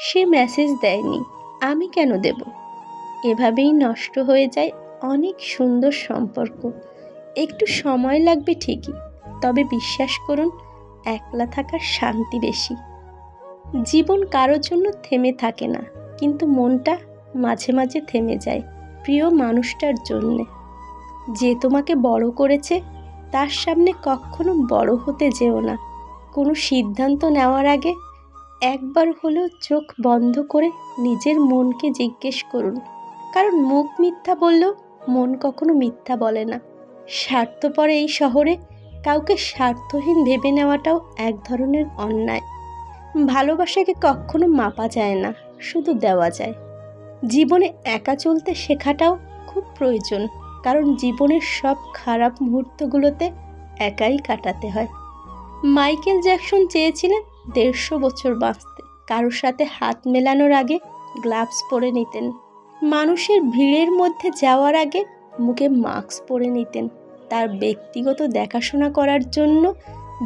সে message দেয়নি, আমি কেন দেব? এভাবেই নষ্ট হয়ে যায় অনেক সুন্দর সম্পর্ক। একটু সময় লাগবে ঠিকই, তবে বিশ্বাস করুন, একলা থাকার শান্তি বেশি। জীবন কারোর জন্য থেমে থাকে না, কিন্তু মনটা মাঝে মাঝে থেমে যায় প্রিয় মানুষটার জন্যে। যে তোমাকে বড় করেছে তার সামনে কখনো বড় হতে যেও না। কোনো সিদ্ধান্ত নেওয়ার আগে একবার হলেও চোখ বন্ধ করে নিজের মনকে জিজ্ঞেস করুন, কারণ মুখ মিথ্যা বললেও মন কখনো মিথ্যা বলে না। স্বার্থপর এই শহরে কাউকে স্বার্থহীন ভেবে নেওয়াটাও এক ধরনের অন্যায়। ভালোবাসাকে কখনো মাপা যায় না, শুধু দেওয়া যায়। জীবনে একা চলতে শেখাটাও খুব প্রয়োজন, কারণ জীবনের সব খারাপ মুহূর্তগুলোতে একাই কাটাতে হয়। মাইকেল জ্যাকসন চেয়েছিলেন 150 বছর বাঁচতে। কারোর সাথে হাত মেলানোর আগে গ্লাভস পরে নিতেন। মানুষের ভিড়ের মধ্যে যাওয়ার আগে মুখে মাস্ক পরে নিতেন। তার ব্যক্তিগত দেখাশোনা করার জন্য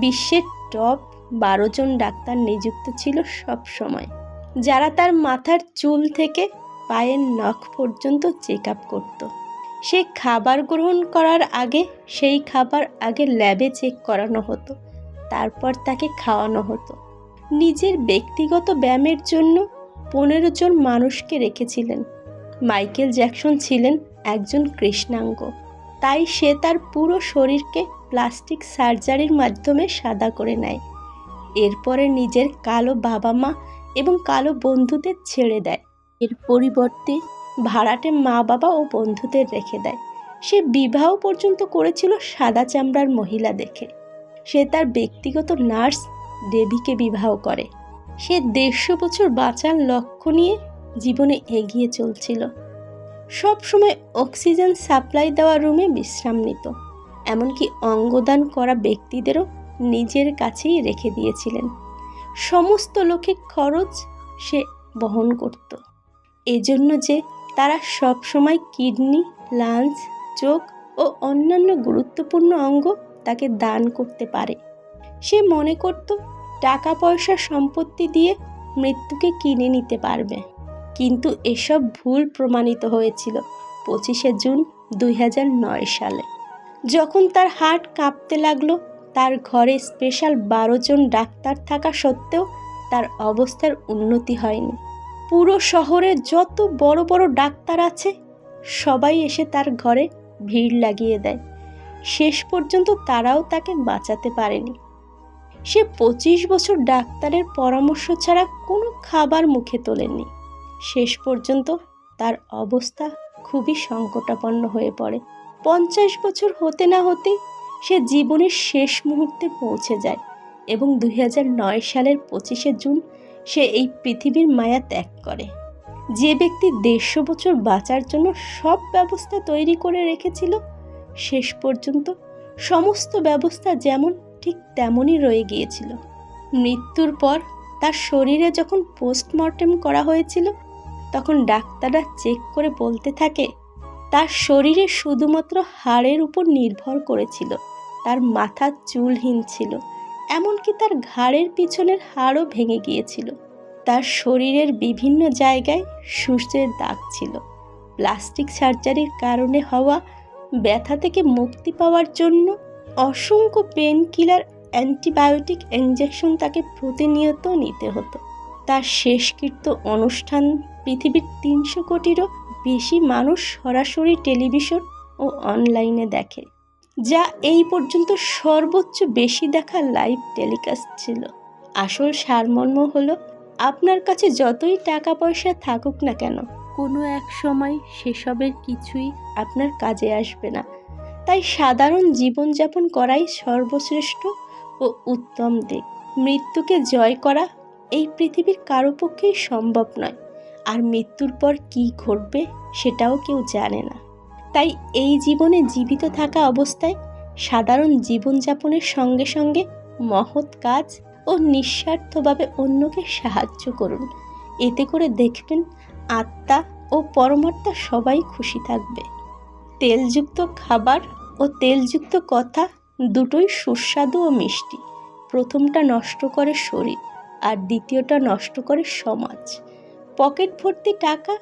বিশ্বের টপ 12 জন ডাক্তার নিযুক্ত ছিল সব সময়, যারা তার মাথার চুল থেকে পায়ের নখ পর্যন্ত চেক আপ করত। সে খাবার গ্রহণ করার আগে সেই খাবার আগে ল্যাবে চেক করানো হতো, তারপর তাকে খাওয়ানো হতো। নিজের ব্যক্তিগত ব্যায়ামের জন্য 15 জন মানুষকে রেখেছিলেন। মাইকেল জ্যাকসন ছিলেন একজন কৃষ্ণাঙ্গ, তাই সে তার পুরো শরীরকে প্লাস্টিক সার্জারির মাধ্যমে সাদা করে নেয়। এরপরে নিজের কালো বাবা মা এবং কালো বন্ধুদের ছেড়ে দেয়। এর পরিবর্তে ভাড়াটে মা বাবা ও বন্ধুদের রেখে দেয়। সে বিবাহ পর্যন্ত করেছিল সাদা চামড়ার মহিলা দেখে। সে তার ব্যক্তিগত নার্স ডেভিকে বিবাহ করে। সে 150 বছর বাঁচার লক্ষ্য নিয়ে জীবনে এগিয়ে চলছিল। সব সময় অক্সিজেন সাপ্লাই দেওয়া রুমে বিশ্রাম নিত। এমনকি অঙ্গদান করা ব্যক্তিদেরও নিজের কাছেই রেখে দিয়েছিলেন। সমস্ত লোকের খরচ সে বহন করত, এজন্য যে তারা সব সময় কিডনি, লাঞ্চ, চোখ ও অন্যান্য গুরুত্বপূর্ণ অঙ্গ তাকে দান করতে পারে। সে মনে করত টাকা পয়সা সম্পত্তি দিয়ে মৃত্যুকে কিনে নিতে পারবে, কিন্তু এসব ভুল প্রমাণিত হয়েছিল 25শে জুন 2009 সালে, যখন তার হার্ট কাঁপতে লাগলো। তার ঘরে স্পেশাল 12 জন ডাক্তার থাকা সত্ত্বেও তার অবস্থার উন্নতি হয়নি। পুরো শহরে যত বড় বড় ডাক্তার আছে সবাই এসে তার ঘরে ভিড় লাগিয়ে দেয়। শেষ পর্যন্ত তারাও তাকে বাঁচাতে পারেনি। সে 25 বছর ডাক্তারের পরামর্শ ছাড়া কোনো খাবার মুখে তোলেনি। শেষ পর্যন্ত তার অবস্থা খুবই সংকটাপন্ন হয়ে পড়ে। 50 বছর হতে না হতেই সে জীবনের শেষ মুহূর্তে পৌঁছে যায় এবং 2009 সালের 25শে জুন সে এই পৃথিবীর মায়া ত্যাগ করে। যে ব্যক্তি 150 বছর বাঁচার জন্য সব ব্যবস্থা তৈরি করে রেখেছিল, শেষ পর্যন্ত সমস্ত ব্যবস্থা যেমন ঠিক তেমনই রয়ে গিয়েছিল। মৃত্যুর পর তার শরীরে যখন পোস্টমর্টেম করা হয়েছিল, তখন ডাক্তাররা চেক করে বলতে থাকে তার শরীরে শুধুমাত্র হাড়ের উপর নির্ভর করেছিল। তার মাথা চুলহীন ছিল, এমনকি তার ঘাড়ের পিছনের হাড়ও ভেঙে গিয়েছিল। তার শরীরের বিভিন্ন জায়গায় সূঁচের দাগ ছিল। প্লাস্টিক সার্জারির কারণে হওয়া ব্যথা থেকে মুক্তি পাওয়ার জন্য অসংখ্য পেন কিলার, অ্যান্টিবায়োটিক ইঞ্জেকশন তাকে প্রতিনিয়ত নিতে হতো। তার শেষকৃত্য অনুষ্ঠান পৃথিবীর 300 কোটিরও বেশি মানুষ সরাসরি টেলিভিশন ও অনলাইনে দেখে, যা এই পর্যন্ত সর্বোচ্চ বেশি দেখা লাইভ টেলিকাস্ট ছিল। আসল সারমর্ম হলো, আপনার কাছে যতই টাকা পয়সা থাকুক না কেন, কোনো এক সময় সেসবের কিছুই আপনার কাজে আসবে না। তাই সাধারণ জীবনযাপন করাই সর্বশ্রেষ্ঠ ও উত্তম দিক। মৃত্যুকে জয় করা এই পৃথিবীর কারো পক্ষেই সম্ভব নয়, আর মৃত্যুর পর কী ঘটবে সেটাও কেউ জানে না। তাই এই জীবনে জীবিত থাকা অবস্থায় সাধারণ জীবনযাপনের সঙ্গে সঙ্গে মহৎ কাজ ও নিঃস্বার্থভাবে অন্যকে সাহায্য করুন। এতে করে দেখবেন আত্মা ও পরমাত্মা সবাই খুশি থাকবে। তেলযুক্ত খাবার ও তেলযুক্ত কথা দুটোই সুস্বাদু ও মিষ্টি। প্রথমটা নষ্ট করে শরীর, আর দ্বিতীয়টা নষ্ট করে সমাজ। পকেট ভর্তি টাকা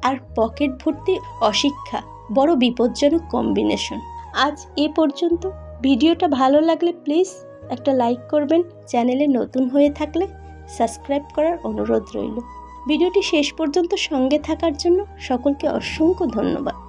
আর পকেট ভর্তি অশিক্ষা বড় বিপজ্জনক কম্বিনেশন। আজ এ পর্যন্ত। ভিডিওটা ভালো লাগলে প্লিজ একটা লাইক করবেন। চ্যানেলে নতুন হয়ে থাকলে সাবস্ক্রাইব করার অনুরোধ রইল। ভিডিওটি শেষ পর্যন্ত সঙ্গে থাকার জন্য সকলকে অসংখ্য ধন্যবাদ।